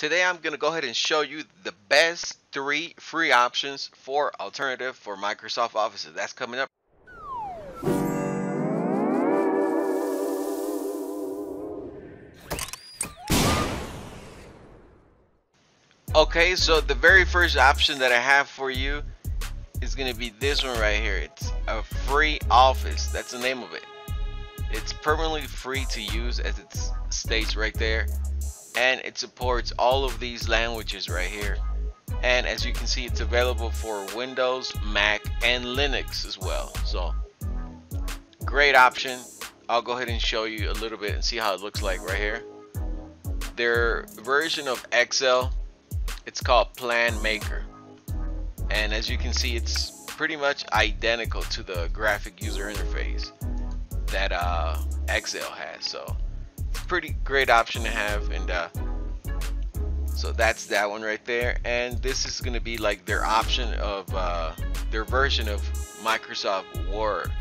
Today I'm going to go ahead and show you the best 3 free options for alternative for Microsoft Office. That's coming up. Okay, so the very first option that I have for you is going to be this one right here. It's a free office. That's the name of it. It's permanently free to use, as it states right there, and it supports all of these languages right here. And as you can see, it's available for Windows, Mac, and Linux as well. So great option. I'll go ahead and show you a little bit and see how it looks like right here. Their version of Excel, it's called Plan Maker, and as you can see, it's pretty much identical to the graphic user interface that Excel has. So it's a pretty great option to have, and so that's that one right there. And this is going to be like their option of their version of Microsoft Word.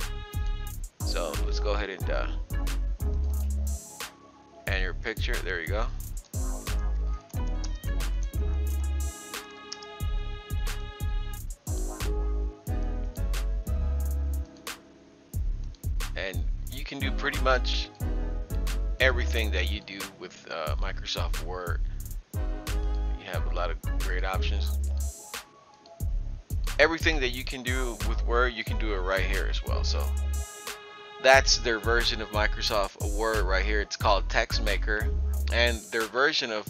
So let's go ahead and your picture. There you go. And you can do pretty much everything that you do with Microsoft Word. You have a lot of great options. Everything that you can do with Word, you can do it right here as well. So that's their version of Microsoft Word right here. It's called Text Maker. And their version of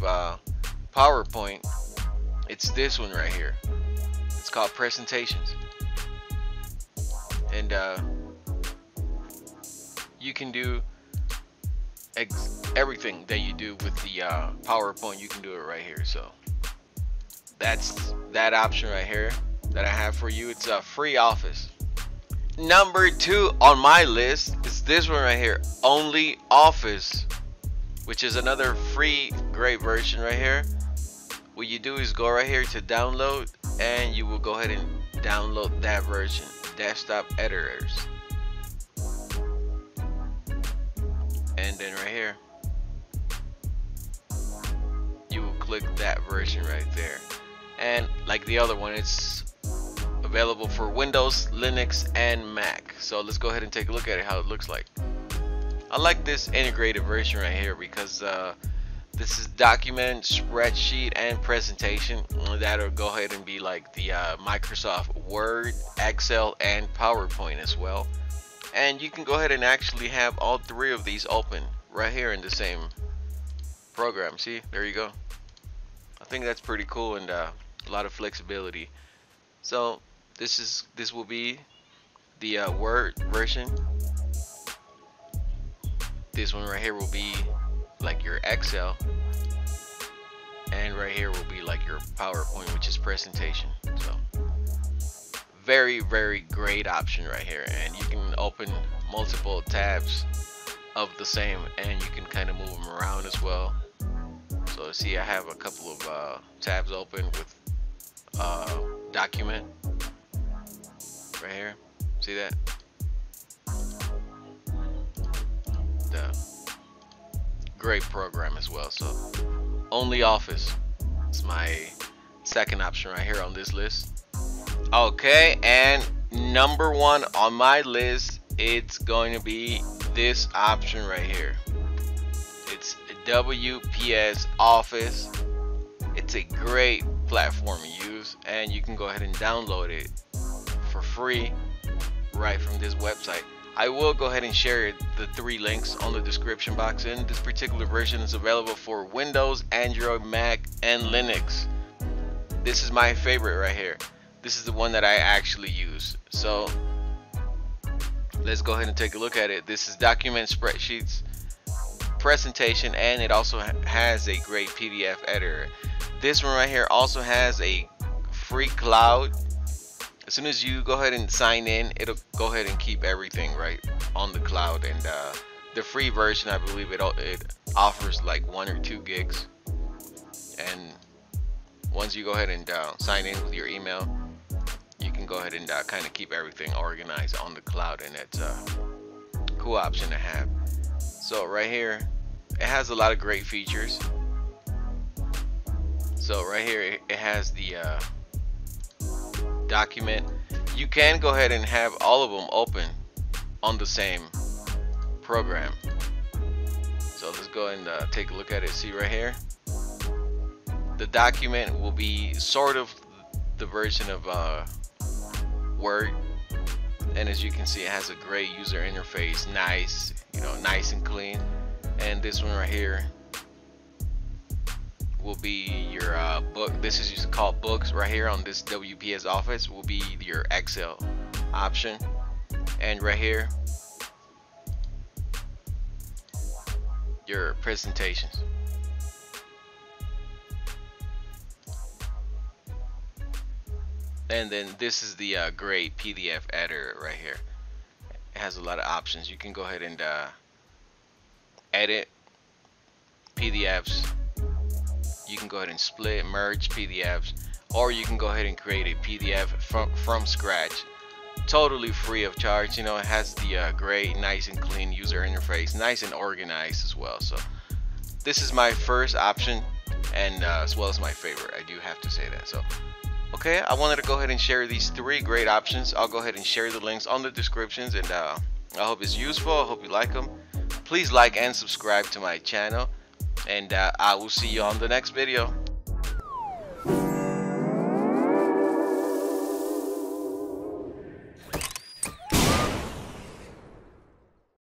PowerPoint, it's this one right here. It's called Presentations. And you can do everything that you do with the PowerPoint. You can do it right here. So that's that option right here that I have for you. It's a free office. Number 2 on my list is this one right here, Only Office, which is another free great version right here. What you do is go right here to download, and you will go ahead and download that version, desktop editors. And then right here, you will click that version right there. And like the other one, it's available for Windows, Linux, and Mac. So let's go ahead and take a look at it, how it looks like. I like this integrated version right here because this is document, spreadsheet, and presentation. That'll go ahead and be like the Microsoft Word, Excel, and PowerPoint as well. And you can go ahead and actually have all 3 of these open right here in the same program. See, there you go. I think that's pretty cool, and a lot of flexibility. So this will be the Word version. This one right here will be like your Excel, and right here will be like your PowerPoint, which is presentation. So very great option right here, and you can open multiple tabs of the same, and you can kind of move them around as well. So see, I have a couple of tabs open with document right here. See that? The great program as well. So Only Office is my second option right here on this list. Okay, and number 1 on my list, it's going to be this option right here. It's WPS Office. It's a great platform to use, and you can go ahead and download it for free right from this website. I will go ahead and share the 3 links on the description box, and this particular version is available for Windows, Android, Mac, and Linux. This is my favorite right here. This is the one that I actually use. So let's go ahead and take a look at it. This is document, spreadsheets, presentation, and it also has a great PDF editor. This one right here also has a free cloud. As soon as you go ahead and sign in, it'll go ahead and keep everything right on the cloud. And the free version, I believe it offers like 1 or 2 gigs. And once you go ahead and sign in with your email, you can go ahead and kind of keep everything organized on the cloud, and it's a cool option to have. So right here, it has a lot of great features. So right here it has the document. You can go ahead and have all of them open on the same program. So let's go and take a look at it. See right here, the document will be sort of the version of Word, and as you can see, it has a great user interface, nice, nice and clean. And this one right here will be your book. This is called books right here on this WPS Office, will be your Excel option. And right here, your presentations. And then this is the great PDF editor right here. It has a lot of options. You can go ahead and edit PDFs. You can go ahead and split, merge PDFs, or you can go ahead and create a PDF from scratch, totally free of charge. It has the great, nice and clean user interface, nice and organized as well. So this is my first option, and as well as my favorite. I do have to say that. So okay, I wanted to go ahead and share these 3 great options. I'll go ahead and share the links on the descriptions, and I hope it's useful. I hope you like them. Please like and subscribe to my channel, and I will see you on the next video.